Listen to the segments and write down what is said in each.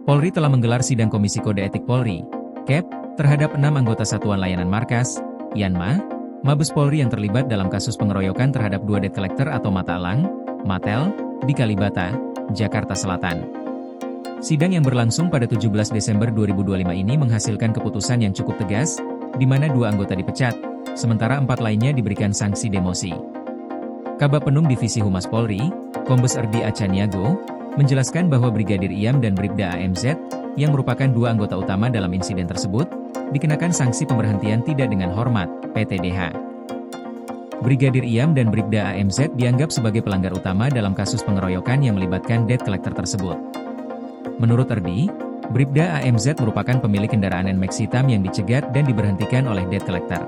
Polri telah menggelar sidang Komisi Kode Etik Polri, KEP, terhadap 6 anggota Satuan Layanan Markas, Yanma, Mabes Polri yang terlibat dalam kasus pengeroyokan terhadap 2 debt collector atau mata elang, Matel, di Kalibata, Jakarta Selatan. Sidang yang berlangsung pada 17 Desember 2025 ini menghasilkan keputusan yang cukup tegas, di mana 2 anggota dipecat, sementara 4 lainnya diberikan sanksi demosi. Kabag Penum Divisi Humas Polri, Kombes Erdi Acaniago, menjelaskan bahwa Brigadir Iam dan Bribda AMZ, yang merupakan 2 anggota utama dalam insiden tersebut, dikenakan sanksi pemberhentian tidak dengan hormat, PTDH. Brigadir Iam dan Bribda AMZ dianggap sebagai pelanggar utama dalam kasus pengeroyokan yang melibatkan debt collector tersebut. Menurut Erdi, Bribda AMZ merupakan pemilik kendaraan NMAX hitam yang dicegat dan diberhentikan oleh debt collector.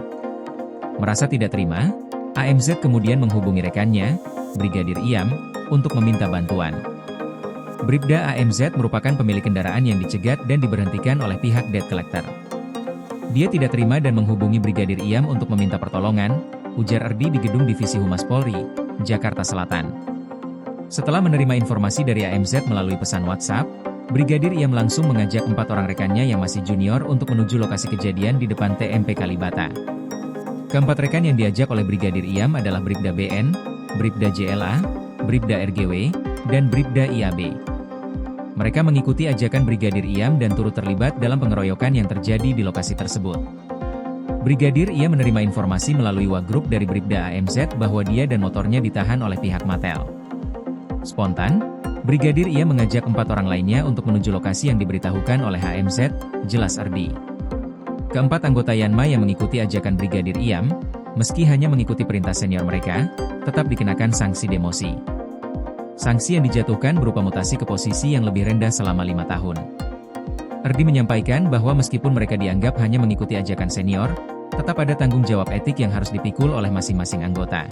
Merasa tidak terima, AMZ kemudian menghubungi rekannya, Brigadir Iam, untuk meminta bantuan. Bribda AMZ merupakan pemilik kendaraan yang dicegat dan diberhentikan oleh pihak debt collector. Dia tidak terima dan menghubungi Brigadir Iam untuk meminta pertolongan, ujar Erdi di Gedung Divisi Humas Polri, Jakarta Selatan. Setelah menerima informasi dari AMZ melalui pesan WhatsApp, Brigadir Iam langsung mengajak 4 orang rekannya yang masih junior untuk menuju lokasi kejadian di depan TMP Kalibata. Keempat rekan yang diajak oleh Brigadir Iam adalah Bribda BN, Bribda JLA, Bribda RGW, dan Bribda IAB. Mereka mengikuti ajakan Brigadir Iam dan turut terlibat dalam pengeroyokan yang terjadi di lokasi tersebut. Brigadir Iam menerima informasi melalui WhatsApp dari Bribda AMZ bahwa dia dan motornya ditahan oleh pihak Matel. Spontan, Brigadir Iam mengajak 4 orang lainnya untuk menuju lokasi yang diberitahukan oleh AMZ, jelas Erdi. Keempat anggota Yanma yang mengikuti ajakan Brigadir Iam, meski hanya mengikuti perintah senior mereka, tetap dikenakan sanksi demosi. Sanksi yang dijatuhkan berupa mutasi ke posisi yang lebih rendah selama 5 tahun. Erdi menyampaikan bahwa meskipun mereka dianggap hanya mengikuti ajakan senior, tetap ada tanggung jawab etik yang harus dipikul oleh masing-masing anggota.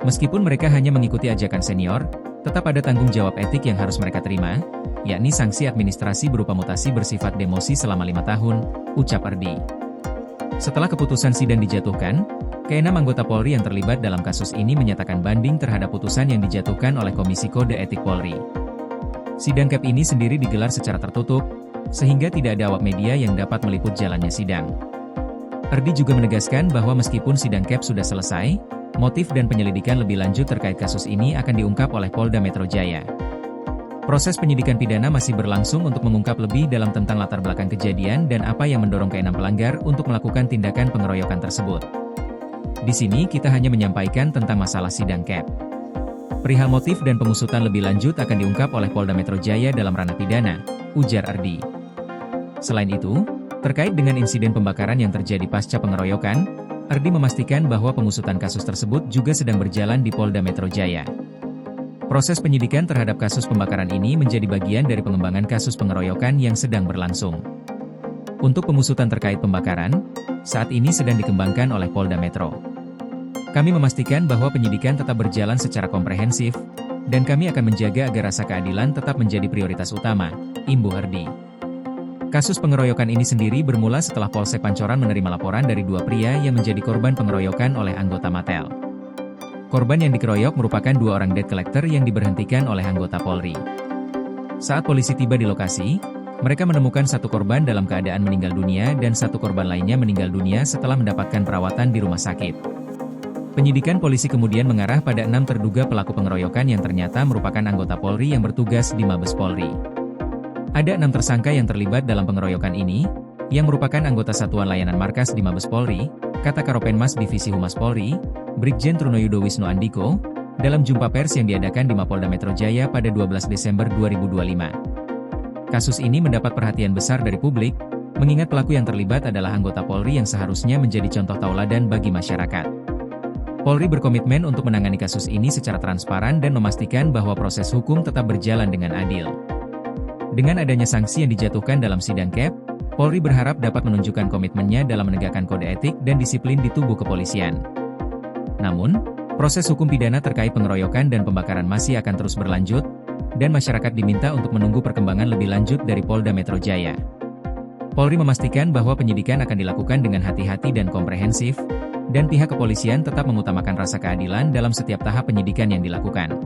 Meskipun mereka hanya mengikuti ajakan senior, tetap ada tanggung jawab etik yang harus mereka terima, yakni sanksi administrasi berupa mutasi bersifat demosi selama 5 tahun, ucap Erdi. Setelah keputusan sidang dijatuhkan, ke-6 anggota Polri yang terlibat dalam kasus ini menyatakan banding terhadap putusan yang dijatuhkan oleh Komisi Kode Etik Polri. Sidang KEP ini sendiri digelar secara tertutup, sehingga tidak ada awak media yang dapat meliput jalannya sidang. Erdi juga menegaskan bahwa meskipun sidang KEP sudah selesai, motif dan penyelidikan lebih lanjut terkait kasus ini akan diungkap oleh Polda Metro Jaya. Proses penyidikan pidana masih berlangsung untuk mengungkap lebih dalam tentang latar belakang kejadian dan apa yang mendorong ke-6 pelanggar untuk melakukan tindakan pengeroyokan tersebut. Di sini kita hanya menyampaikan tentang masalah sidang KEP. Perihal motif dan pengusutan lebih lanjut akan diungkap oleh Polda Metro Jaya dalam ranah pidana, ujar Erdi. Selain itu, terkait dengan insiden pembakaran yang terjadi pasca pengeroyokan, Erdi memastikan bahwa pengusutan kasus tersebut juga sedang berjalan di Polda Metro Jaya. Proses penyidikan terhadap kasus pembakaran ini menjadi bagian dari pengembangan kasus pengeroyokan yang sedang berlangsung. Untuk pengusutan terkait pembakaran, saat ini sedang dikembangkan oleh Polda Metro. Kami memastikan bahwa penyidikan tetap berjalan secara komprehensif, dan kami akan menjaga agar rasa keadilan tetap menjadi prioritas utama, imbuh Erdi. Kasus pengeroyokan ini sendiri bermula setelah Polsek Pancoran menerima laporan dari 2 pria yang menjadi korban pengeroyokan oleh anggota Matel. Korban yang dikeroyok merupakan 2 orang debt collector yang diberhentikan oleh anggota Polri. Saat polisi tiba di lokasi, mereka menemukan 1 korban dalam keadaan meninggal dunia dan 1 korban lainnya meninggal dunia setelah mendapatkan perawatan di rumah sakit. Penyidikan polisi kemudian mengarah pada 6 terduga pelaku pengeroyokan yang ternyata merupakan anggota Polri yang bertugas di Mabes Polri. Ada 6 tersangka yang terlibat dalam pengeroyokan ini, yang merupakan anggota Satuan Layanan Markas di Mabes Polri, kata Karopenmas Divisi Humas Polri, Brigjen Trunoyudo Wisnu Andiko, dalam jumpa pers yang diadakan di Mapolda Metro Jaya pada 12 Desember 2025. Kasus ini mendapat perhatian besar dari publik, mengingat pelaku yang terlibat adalah anggota Polri yang seharusnya menjadi contoh tauladan bagi masyarakat. Polri berkomitmen untuk menangani kasus ini secara transparan dan memastikan bahwa proses hukum tetap berjalan dengan adil. Dengan adanya sanksi yang dijatuhkan dalam sidang KEP, Polri berharap dapat menunjukkan komitmennya dalam menegakkan kode etik dan disiplin di tubuh kepolisian. Namun, proses hukum pidana terkait pengeroyokan dan pembakaran masih akan terus berlanjut, dan masyarakat diminta untuk menunggu perkembangan lebih lanjut dari Polda Metro Jaya. Polri memastikan bahwa penyidikan akan dilakukan dengan hati-hati dan komprehensif, dan pihak kepolisian tetap mengutamakan rasa keadilan dalam setiap tahap penyidikan yang dilakukan.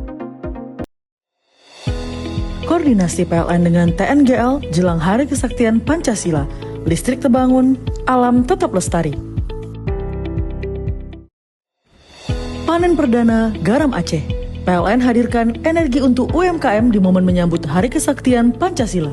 Koordinasi PLN dengan TNGL jelang Hari Kesaktian Pancasila. Listrik terbangun, alam tetap lestari. Panen perdana garam Aceh. PLN hadirkan energi untuk UMKM di momen menyambut Hari Kesaktian Pancasila.